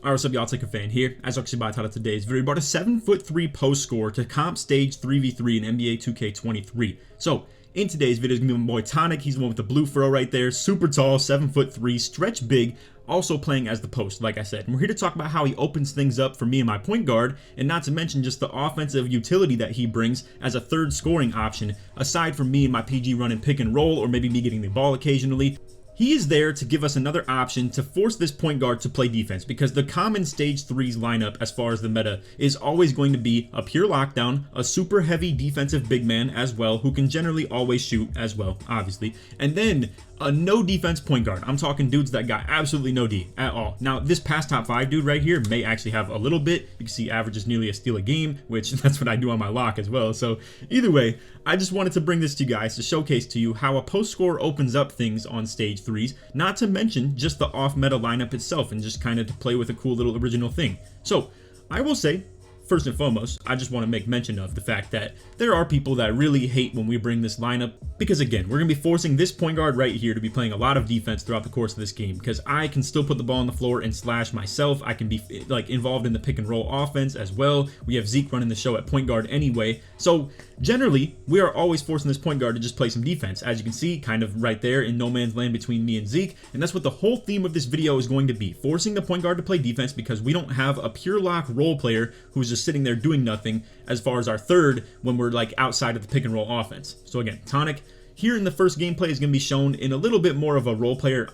Alright, what's up y'all, LakerFan here. As actually by the title of today's video, brought a 7'3" post score to comp stage 3v3 in NBA 2K23. So, in today's video is going to be my boy Tonic. He's the one with the blue furrow right there. Super tall, 7'3", stretch big, also playing as the post, like I said. And we're here to talk about how he opens things up for me and my point guard, and not to mention just the offensive utility that he brings as a third scoring option, aside from me and my PG running pick and roll, or maybe me getting the ball occasionally. He is there to give us another option to force this point guard to play defense, because the common stage 3's lineup as far as the meta is always going to be a pure lockdown, a super heavy defensive big man as well, who can generally always shoot as well, obviously, and then a no defense point guard. I'm talking dudes that got absolutely no D at all. Now, this past top 5 dude right here may actually have a little bit. You can see averages nearly a steal a game, which that's what I do on my lock as well. So either way, I just wanted to bring this to you guys to showcase to you how a post score opens up things on stage 3s, not to mention just the off meta lineup itself, and just kind of to play with a cool little original thing. So I will say, first and foremost, I just want to make mention of the fact that there are people that really hate when we bring this lineup, because again, we're going to be forcing this point guard right here to be playing a lot of defense throughout the course of this game, because I can still put the ball on the floor and slash myself. I can be like involved in the pick and roll offense as well. We have Zeke running the show at point guard anyway. So generally, we are always forcing this point guard to just play some defense, as you can see kind of right there in no man's land between me and Zeke. And that's what the whole theme of this video is going to be, forcing the point guard to play defense, because we don't have a pure lock role player who's just sitting there doing nothing as far as our third when we're like outside of the pick and roll offense. So again, Tonic here in the first gameplay is going to be shown in a little bit more of a role player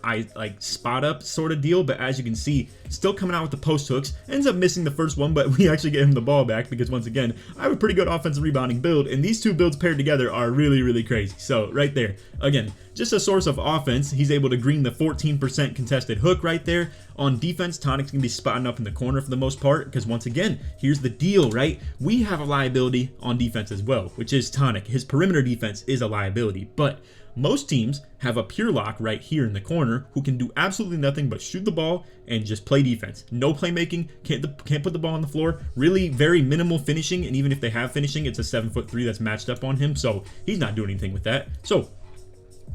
spot up sort of deal, but as you can see, still coming out with the post hooks. Ends up missing the first one, but we actually get him the ball back, because once again, I have a pretty good offensive rebounding build, and these two builds paired together are really crazy. So right there, again, just a source of offense. He's able to green the 14% contested hook right there. On defense, Tonic's gonna be spotting up in the corner for the most part, because once again, here's the deal, right? We have a liability on defense as well, which is Tonic. His perimeter defense is a liability, but most teams have a pure lock right here in the corner who can do absolutely nothing but shoot the ball and just play defense. No playmaking, can't put the ball on the floor, really very minimal finishing, and even if they have finishing, it's a 7'3" that's matched up on him, so he's not doing anything with that. So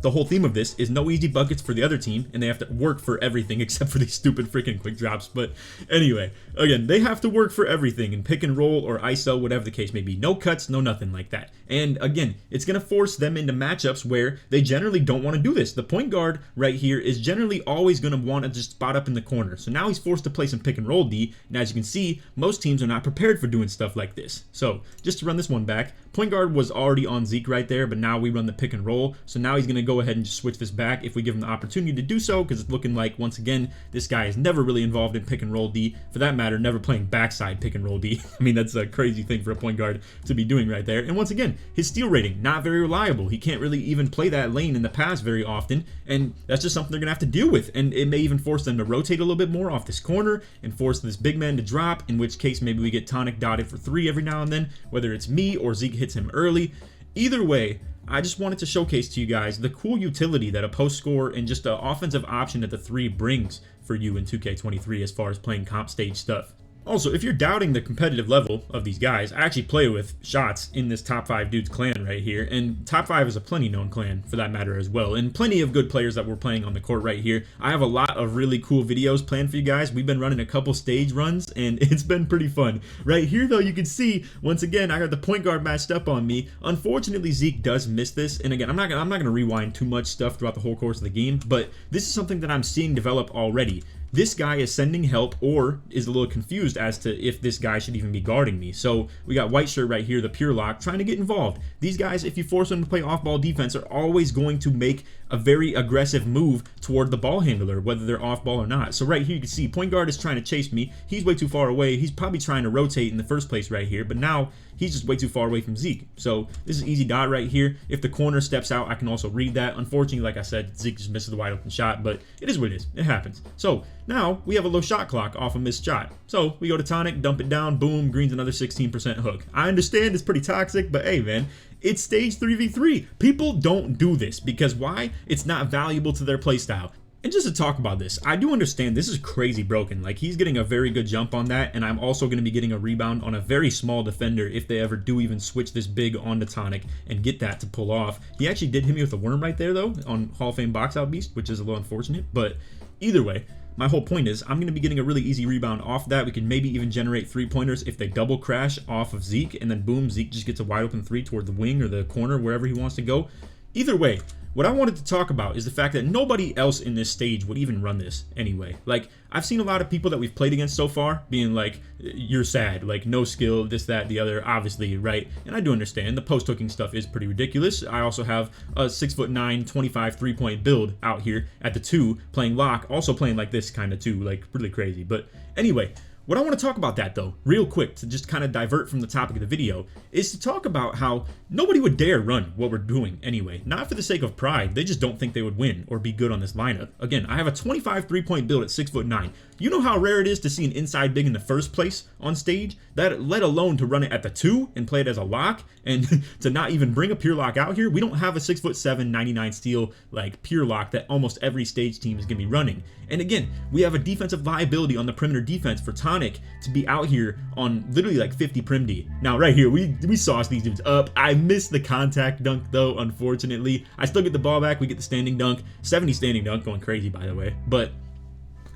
the whole theme of this is no easy buckets for the other team, and they have to work for everything except for these stupid freaking quick drops. But anyway, again, they have to work for everything in pick and roll or ISO, whatever the case may be. No cuts, no nothing like that. And again, it's going to force them into matchups where they generally don't want to do this. The point guard right here is generally always going to want to just spot up in the corner. So now he's forced to play some pick and roll D, and as you can see, most teams are not prepared for doing stuff like this. So just to run this one back, point guard was already on Zeke right there, but now we run the pick and roll. So now he's going to go ahead and just switch this back if we give him the opportunity to do so, because it's looking like, once again, this guy is never really involved in pick and roll D. For that matter, never playing backside pick and roll D. I mean, that's a crazy thing for a point guard to be doing right there. And once again, his steal rating, not very reliable. He can't really even play that lane in the pass very often, and that's just something they're going to have to deal with. And it may even force them to rotate a little bit more off this corner and force this big man to drop, in which case maybe we get Tonic dotted for 3 every now and then, whether it's me or Zeke hits him early. Either way, I just wanted to showcase to you guys the cool utility that a post score and just an offensive option at the 3 brings for you in 2K23 as far as playing comp stage stuff. Also, if you're doubting the competitive level of these guys, I actually play with shots in this top 5 dudes clan right here, and top 5 is a plenty known clan for that matter as well, and plenty of good players that we're playing on the court right here. I have a lot of really cool videos planned for you guys. We've been running a couple stage runs, and it's been pretty fun. Right here though, you can see, once again, I got the point guard matched up on me. Unfortunately, Zeke does miss this, and again, I'm not gonna rewind too much stuff throughout the whole course of the game, but this is something that I'm seeing develop already. This guy is sending help, or is a little confused as to if this guy should even be guarding me. So we got white shirt right here, the pure lock, trying to get involved. These guys, if you force them to play off-ball defense, are always going to make a very aggressive move toward the ball handler, whether they're off-ball or not. So right here you can see point guard is trying to chase me. He's way too far away. He's probably trying to rotate in the first place right here, but now he's just way too far away from Zeke. So this is easy dot right here. If the corner steps out, I can also read that. Unfortunately, like I said, Zeke just misses the wide open shot, but it is what it is. It happens. So now we have a low shot clock off a missed shot. So we go to Tonic, dump it down, boom, green's another 16% hook. I understand it's pretty toxic, but hey man, it's stage 3v3. People don't do this because why? It's not valuable to their playstyle. And just to talk about this, I do understand this is crazy broken. Like, he's getting a very good jump on that, and I'm also going to be getting a rebound on a very small defender if they ever do even switch this big onto Tonic and get that to pull off. He actually did hit me with a worm right there, though, on Hall of Fame Box Out Beast, which is a little unfortunate, but either way, my whole point is I'm going to be getting a really easy rebound off that. We can maybe even generate 3-pointers if they double crash off of Zeke, and then boom, Zeke just gets a wide open 3 toward the wing or the corner, wherever he wants to go. Either way, what I wanted to talk about is the fact that nobody else in this stage would even run this anyway. Like, I've seen a lot of people that we've played against so far being like, you're sad, like no skill, this, that, the other, obviously, right? And I do understand the post hooking stuff is pretty ridiculous. I also have a 6'9", 25 3-point build out here at the 2 playing lock, also playing like this kind of too, like really crazy. But anyway, what I want to talk about that though, real quick, to just kind of divert from the topic of the video, is to talk about how nobody would dare run what we're doing anyway. Not for the sake of pride, they just don't think they would win or be good on this lineup. Again, I have a 25 3-point build at 6'9". You know how rare it is to see an inside big in the first place on stage? That, let alone to run it at the 2 and play it as a lock, and to not even bring a pure lock out here. We don't have a 6'7", 99 steal like pure lock that almost every stage team is going to be running. And again, we have a defensive liability on the perimeter defense for Tonic to be out here on literally like 50 prim D. Now right here, we sauce these dudes up. I missed the contact dunk though, unfortunately. I still get the ball back. We get the standing dunk. 70 standing dunk, going crazy by the way. But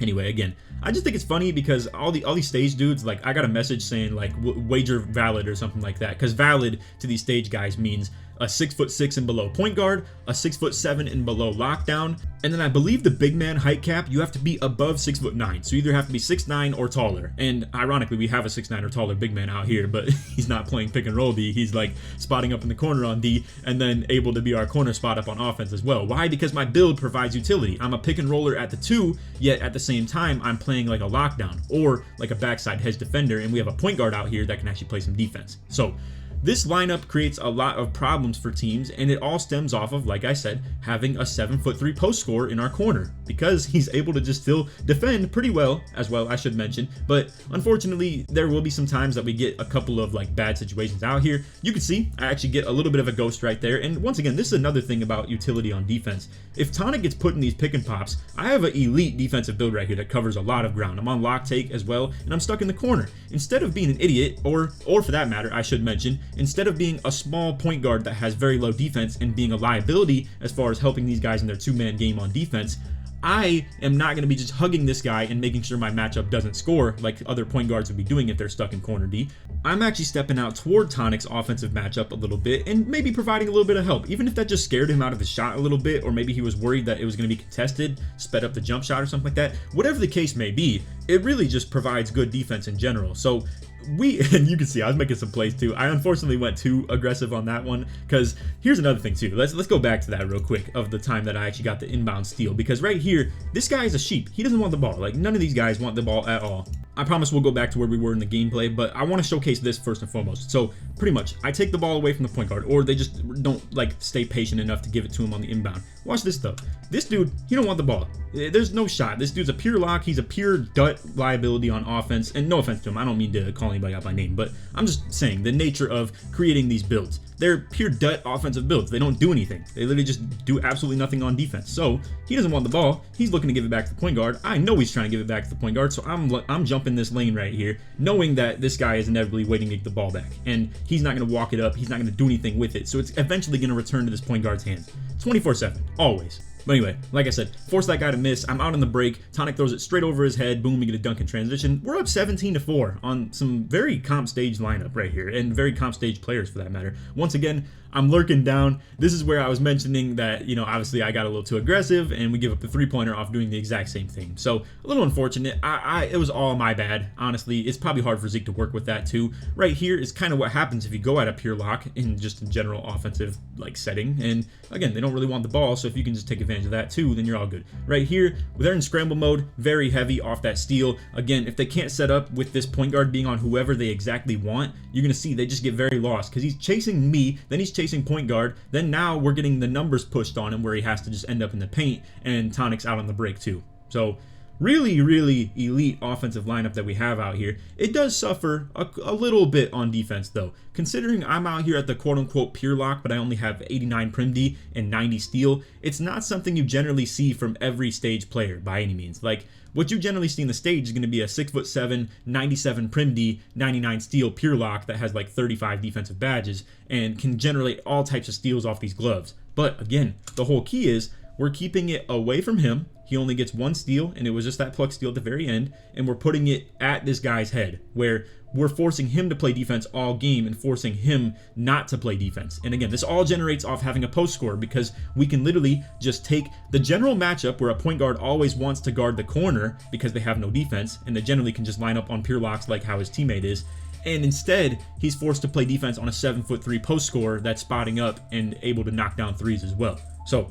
anyway, again, I just think it's funny because all these stage dudes, like, I got a message saying like wager valid or something like that, because valid to these stage guys means a 6'6" and below point guard, a 6'7" and below lockdown, and then I believe the big man height cap, you have to be above 6'9", so you either have to be 6'9" or taller. And ironically, we have a 6'9" or taller big man out here, but he's not playing pick and roll D. He's like spotting up in the corner on D, and then able to be our corner spot up on offense as well. Why? Because my build provides utility. I'm a pick and roller at the 2, yet at the same time I'm playing like a lockdown or like a backside hedge defender, and we have a point guard out here that can actually play some defense. So this lineup creates a lot of problems for teams, and it all stems off of, like I said, having a 7'3" post scorer in our corner, because he's able to just still defend pretty well, as well, I should mention. But unfortunately, there will be some times that we get a couple of like bad situations out here. You can see I actually get a little bit of a ghost right there. And once again, this is another thing about utility on defense. If Tonic gets put in these pick and pops, I have an elite defensive build right here that covers a lot of ground. I'm on lock take as well, and I'm stuck in the corner. Instead of being an idiot, or for that matter, I should mention, instead of being a small point guard that has very low defense and being a liability as far as helping these guys in their 2-man game on defense, I am not going to be just hugging this guy and making sure my matchup doesn't score like other point guards would be doing if they're stuck in corner D. I'm actually stepping out toward Tonic's offensive matchup a little bit and maybe providing a little bit of help, even if that just scared him out of his shot a little bit, or maybe he was worried that it was going to be contested, sped up the jump shot or something like that. Whatever the case may be, it really just provides good defense in general. So and you can see I was making some plays too. I unfortunately went too aggressive on that one, because here's another thing too. Let's go back to that real quick of the time that I actually got the inbound steal, because right here, this guy is a sheep. He doesn't want the ball. Like, none of these guys want the ball at all. I promise we'll go back to where we were in the gameplay, but I want to showcase this first and foremost. So pretty much, I take the ball away from the point guard, or they just don't like stay patient enough to give it to him on the inbound. Watch this though. This dude, he don't want the ball. There's no shot. This dude's a pure lock. He's a pure dut liability on offense. And no offense to him, I don't mean to call anybody out by name, but I'm just saying the nature of creating these builds. They're pure dut offensive builds. They don't do anything. They literally just do absolutely nothing on defense. So he doesn't want the ball. He's looking to give it back to the point guard. I know he's trying to give it back to the point guard, so I'm jumping this lane right here, knowing that this guy is inevitably waiting to get the ball back, and he's not going to walk it up. He's not going to do anything with it. So it's eventually going to return to this point guard's hands, 24/7, always. But anyway, like I said, force that guy to miss. I'm out on the break. Tonic throws it straight over his head. Boom, we get a dunk in transition. We're up 17-4 on some very comp stage lineup right here, and very comp stage players for that matter. Once again, I'm lurking down. This is where I was mentioning that, you know, obviously I got a little too aggressive and we give up the 3-pointer off doing the exact same thing. So a little unfortunate. It was all my bad. Honestly, it's probably hard for Zeke to work with that too. Right here is kind of what happens if you go at a pure lock in just a general offensive like setting. And again, they don't really want the ball, so if you can just take advantage of that too, then you're all good. Right here, they're in scramble mode, very heavy off that steal. Again, if they can't set up with this point guard being on whoever they exactly want, you're gonna see they just get very lost, because he's chasing me, then he's chasing point guard, then now we're getting the numbers pushed on him where he has to just end up in the paint, and Tonic's out on the break too. So really, really elite offensive lineup that we have out here. It does suffer a little bit on defense though. Considering I'm out here at the quote-unquote pure lock, but I only have 89 prim D and 90 steal, it's not something you generally see from every stage player by any means. Like, what you generally see in the stage is going to be a 6'7", 97 prim D, 99 steal pure lock that has like 35 defensive badges and can generate all types of steals off these gloves. But again, the whole key is we're keeping it away from him. he only gets one steal, and it was just that pluck steal at the very end, and we're putting it at this guy's head, where we're forcing him to play defense all game and forcing him not to play defense. And again, this all generates off having a post scorer, because we can literally just take the general matchup where a point guard always wants to guard the corner because they have no defense, and they generally can just line up on pure locks like how his teammate is. And instead, he's forced to play defense on a 7'3" post scorer that's spotting up and able to knock down threes as well. So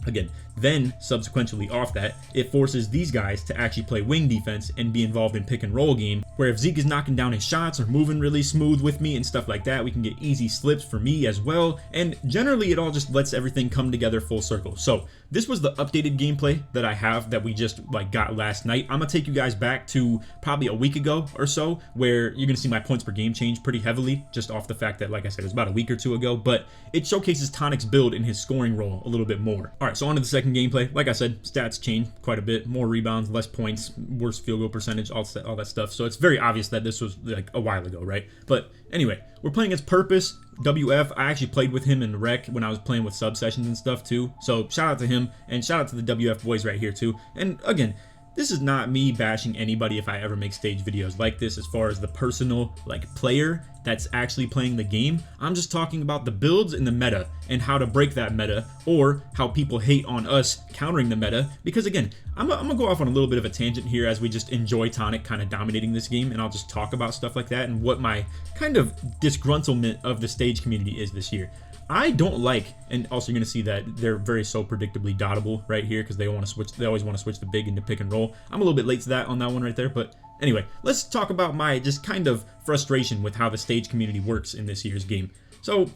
again, then subsequently off that, it forces these guys to actually play wing defense and be involved in pick and roll game, where if Zeke is knocking down his shots or moving really smooth with me and stuff like that, we can get easy slips for me as well. And generally it all just lets everything come together full circle. So this was the updated gameplay that I have that we just got last night. I'm gonna take you guys back to probably a week ago or so, where you're gonna see my points per game change pretty heavily, just off the fact that, like I said, it was about a week or two ago, but it showcases Tonic's build in his scoring role a little bit more. All right, so on to the second gameplay. Like I said, stats change quite a bit, more rebounds, less points, worse field goal percentage, all that stuff. So it's very obvious that this was like a while ago, right? But anyway, we're playing against Purpose, WF. I actually played with him in rec when I was playing with sub sessions and stuff too. So shout out to him, and shout out to the WF boys right here too. And again, this is not me bashing anybody if I ever make stage videos like this as far as the personal player that's actually playing the game. I'm just talking about the builds in the meta and how to break that meta, or how people hate on us countering the meta. Because again, I'm gonna go off on a little bit of a tangent here as we just enjoy Tonic kind of dominating this game, and I'll just talk about stuff like that and what my kind of disgruntlement of the stage community is this year. I don't like, and also you're going to see that they're very so predictably dotable right here, because they always want to switch the big into pick and roll. I'm a little bit late to that on that one right there, but anyway, let's talk about my just kind of frustration with how the stage community works in this year's game. So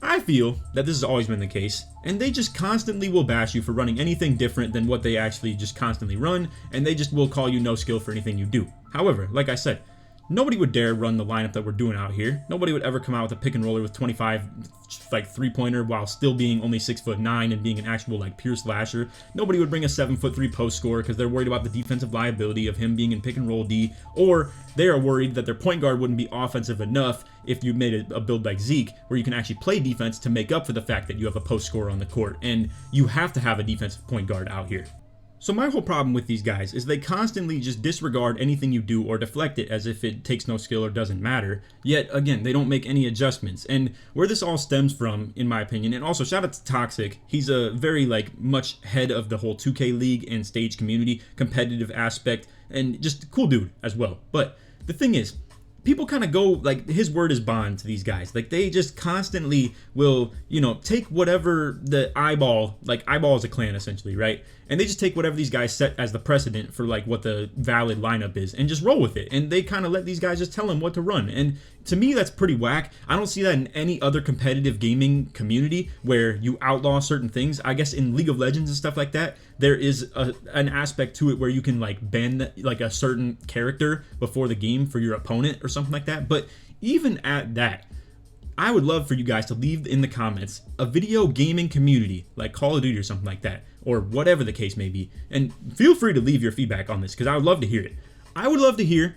I feel that this has always been the case, and they just constantly will bash you for running anything different than what they actually just constantly run, and they just will call you no skill for anything you do. However, like I said, nobody would dare run the lineup that we're doing out here. Nobody would ever come out with a pick and roller with 25 3-pointer while still being only 6'9" and being an actual pure slasher. Nobody would bring a 7'3" post scorer because they're worried about the defensive liability of him being in pick and roll D, or they are worried that their point guard wouldn't be offensive enough if you made a build like Zeke, where you can actually play defense to make up for the fact that you have a post scorer on the court, and you have to have a defensive point guard out here. So my whole problem with these guys is they constantly just disregard anything you do or deflect it as if it takes no skill or doesn't matter. Yet again, they don't make any adjustments. And where this all stems from, in my opinion, and also shout out to Toxic, he's a very much head of the whole 2K league and stage community, competitive aspect, and just a cool dude as well. But the thing is, people kind of go his word is bond to these guys. They just constantly will, take whatever the eyeball is a clan essentially, right? And they just take whatever these guys set as the precedent for what the valid lineup is and just roll with it. And they kind of let these guys just tell them what to run. And to me, that's pretty whack. I don't see that in any other competitive gaming community where you outlaw certain things. I guess in League of Legends and stuff like that, there is an aspect to it where you can ban a certain character before the game for your opponent or something like that. But even at that, I would love for you guys to leave in the comments a video gaming community like Call of Duty or something like that, or whatever the case may be. And feel free to leave your feedback on this, because I would love to hear it. I would love to hear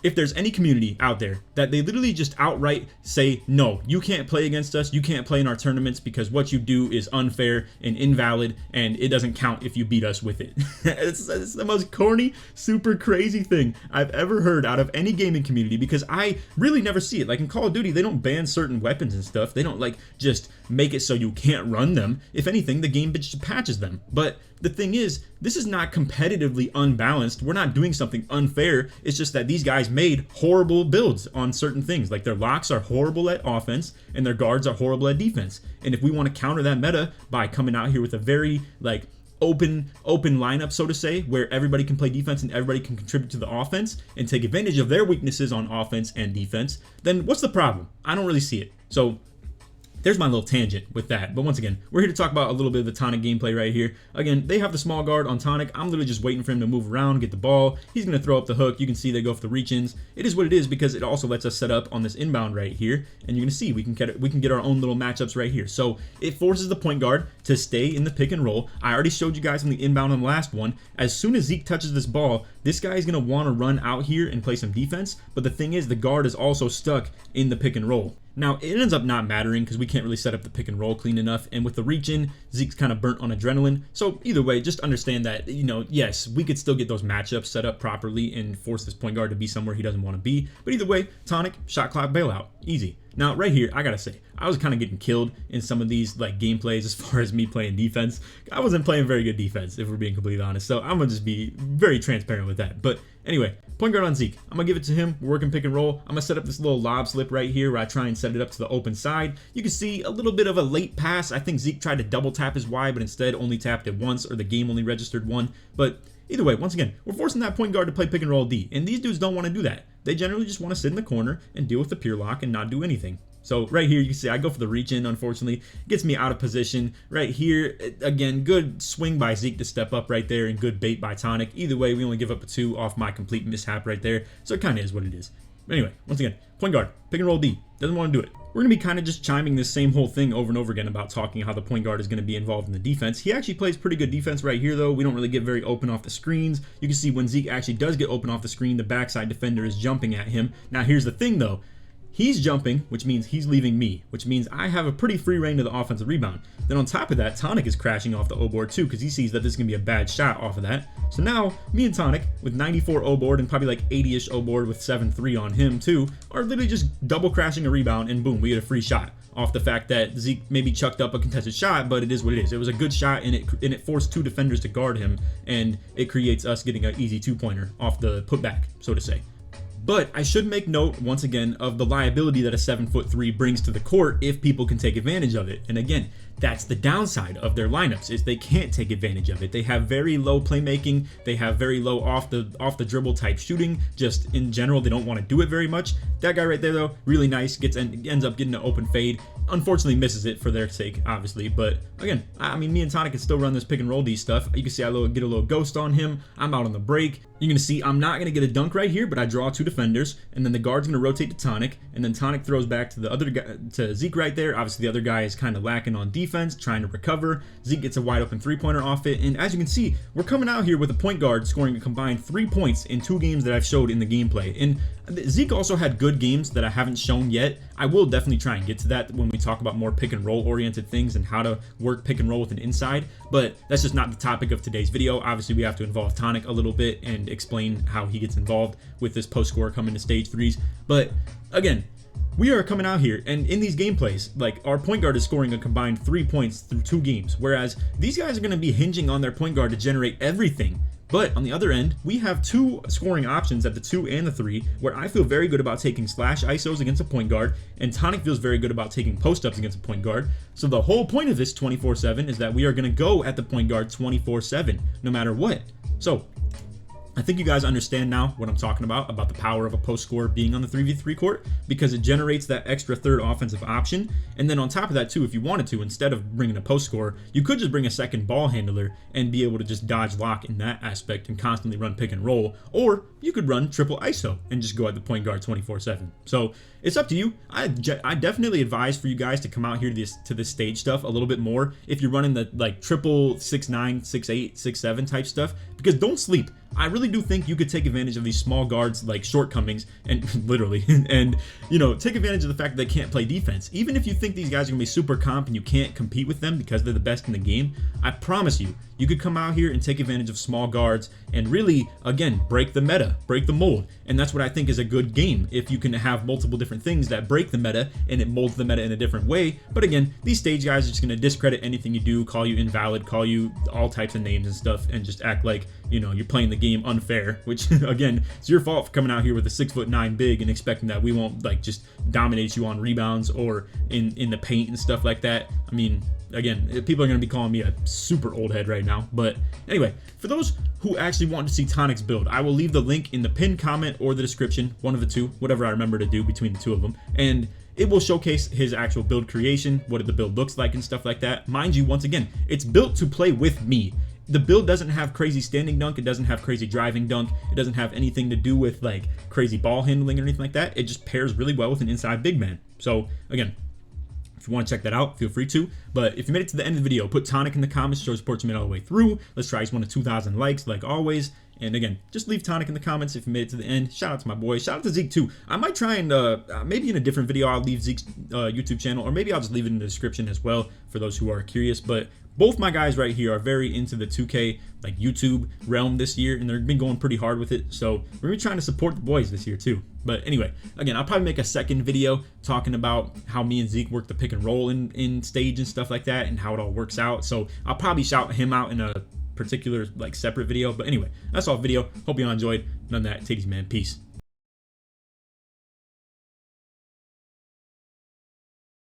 if there's any community out there that they literally just outright say, no, you can't play against us, you can't play in our tournaments because what you do is unfair and invalid, and it doesn't count if you beat us with it. It's the most corny, super crazy thing I've ever heard out of any gaming community, because I really never see it. In Call of Duty, they don't ban certain weapons and stuff. They don't just make it so you can't run them. If anything, the game just patches them. But the thing is, this is not competitively unbalanced. We're not doing something unfair. It's just that these guys made horrible builds on certain things. Their locks are horrible at offense and their guards are horrible at defense. And if we want to counter that meta by coming out here with a very open lineup, so to say, where everybody can play defense and everybody can contribute to the offense and take advantage of their weaknesses on offense and defense, then what's the problem? I don't really see it. So there's my little tangent with that. But once again, we're here to talk about a little bit of the Tonic gameplay right here. Again, they have the small guard on Tonic. I'm literally just waiting for him to move around, get the ball. He's going to throw up the hook. You can see they go for the reach-ins. It is what it is, because it also lets us set up on this inbound right here. And you're going to see we can get our own little matchups right here. So it forces the point guard to stay in the pick and roll. I already showed you guys on the inbound on the last one. As soon as Zeke touches this ball, this guy is going to want to run out here and play some defense. But the thing is, the guard is also stuck in the pick and roll. Now, it ends up not mattering because we can't really set up the pick and roll clean enough, and with the reach in, Zeke's kind of burnt on adrenaline. So either way, just understand that, you know, yes, we could still get those matchups set up properly and force this point guard to be somewhere he doesn't want to be. But either way, tonic, shot clock, bailout, easy. Now, right here, I gotta say, I was kind of getting killed in some of these like gameplays as far as me playing defense. I wasn't playing very good defense, if we're being completely honest. So I'm gonna just be very transparent with that. But anyway, point guard on Zeke. I'm gonna give it to him. We're working pick and roll. I'm gonna set up this little lob slip right here where I try and set it up to the open side. You can see a little bit of a late pass. I think Zeke tried to double tap his Y, but instead only tapped it once, or the game only registered one. But either way, once again, we're forcing that point guard to play pick and roll D, and these dudes don't want to do that. They generally just want to sit in the corner and deal with the pure lock and not do anything. So right here, you can see I go for the reach in, unfortunately. Gets me out of position. Right here, again, good swing by Zeke to step up right there and good bait by Tonic. Either way, we only give up a 2 off my complete mishap right there. So it kind of is what it is. But anyway, once again, point guard, pick and roll D. Doesn't want to do it. We're going to be kind of just chiming this same whole thing over and over again about talking how the point guard is going to be involved in the defense. He actually plays pretty good defense right here, though. We don't really get very open off the screens. You can see when Zeke actually does get open off the screen, the backside defender is jumping at him. Now, here's the thing, though. He's jumping, which means he's leaving me, which means I have a pretty free reign to the offensive rebound. Then on top of that, Tonic is crashing off the O board too because he sees that this is going to be a bad shot off of that. So now, me and Tonic, with 94 O board and probably like 80-ish O board with 7-3 on him too, are literally just double crashing a rebound and boom, we get a free shot off the fact that Zeke maybe chucked up a contested shot, but it is what it is. It was a good shot and it forced 2 defenders to guard him, and it creates us getting an easy 2-pointer off the putback, so to say. But I should make note, once again, of the liability that a 7'3" brings to the court if people can take advantage of it. And again, that's the downside of their lineups, is they can't take advantage of it. They have very low playmaking. They have very low off the dribble type shooting. Just in general, they don't want to do it very much. That guy right there, though, really nice. Ends up getting an open fade. Unfortunately, misses it for their sake, obviously. But again, I mean, me and Tonic can still run this pick and roll D stuff. You can see I get a little ghost on him. I'm out on the break. You're going to see I'm not going to get a dunk right here, but I draw 2 defenders, and then the guard's going to rotate to Tonic, and then Tonic throws back to the other guy, to Zeke right there. Obviously, the other guy is kind of lacking on defense, trying to recover. Zeke gets a wide open 3-pointer off it, and as you can see, we're coming out here with a point guard scoring a combined 3 points in 2 games that I've showed in the gameplay. And Zeke also had good games that I haven't shown yet. I will definitely try and get to that when we talk about more pick and roll oriented things and how to work pick and roll with an inside, but that's just not the topic of today's video. Obviously, we have to involve Tonic a little bit and explain how he gets involved with this post score coming to stage 3s. But again, we are coming out here, and in these gameplays, like, our point guard is scoring a combined 3 points through 2 games, whereas these guys are going to be hinging on their point guard to generate everything. But on the other end, we have 2 scoring options at the 2 and the 3, where I feel very good about taking slash ISOs against a point guard, and Tonic feels very good about taking post-ups against a point guard. So the whole point of this 24/7 is that we are going to go at the point guard 24/7, no matter what. So I think you guys understand now what I'm talking about the power of a post scorer being on the 3v3 court, because it generates that extra third offensive option. And then on top of that too, if you wanted to, instead of bringing a post scorer, you could just bring a second ball handler and be able to just dodge lock in that aspect and constantly run pick and roll, or you could run triple ISO and just go at the point guard 24/7. So it's up to you. I definitely advise for you guys to come out here to this stage stuff a little bit more if you're running the like triple 6'9", 6'8", 6'7" type stuff, because don't sleep. I really do think you could take advantage of these small guards like shortcomings and literally and take advantage of the fact that they can't play defense. Even if you think these guys are gonna be super comp and you can't compete with them because they're the best in the game, I promise you could come out here and take advantage of small guards and really, again, break the meta, break the mold. And that's what I think is a good game, if you can have multiple different things that break the meta and it molds the meta in a different way. But again, these stage guys are just going to discredit anything you do, call you invalid, call you all types of names and stuff, and just act like, you're playing the game unfair, which again, it's your fault for coming out here with a 6'9" big and expecting that we won't like just dominate you on rebounds or in the paint and stuff like that. I mean, again, people are going to be calling me a super old head right now. But anyway, for those who actually want to see Tonic's build, I will leave the link in the pinned comment or the description, one of the two, whatever I remember to do between the two of them. And it will showcase his actual build creation, what the build looks like and stuff like that. Mind you, once again, it's built to play with me. The build doesn't have crazy standing dunk. It doesn't have crazy driving dunk. It doesn't have anything to do with like crazy ball handling or anything like that. It just pairs really well with an inside big man. So again, if you want to check that out, feel free to. But if you made it to the end of the video, put Tonic in the comments, show support you made all the way through. Let's try one to 2,000 likes like always. And again, just leave Tonic in the comments if you made it to the end. Shout out to my boy. Shout out to Zeke too. I might try and maybe in a different video I'll leave Zeke's YouTube channel, or maybe I'll just leave it in the description as well for those who are curious. But both my guys right here are very into the 2K like YouTube realm this year, and they've been going pretty hard with it. So we're gonna be trying to support the boys this year too. But anyway, again, I'll probably make a second video talking about how me and Zeke work the pick and roll in stage and stuff like that, and how it all works out. So I'll probably shout him out in a particular like separate video. But anyway, that's all video. Hope you all enjoyed. None of that. Take it easy, man. Peace.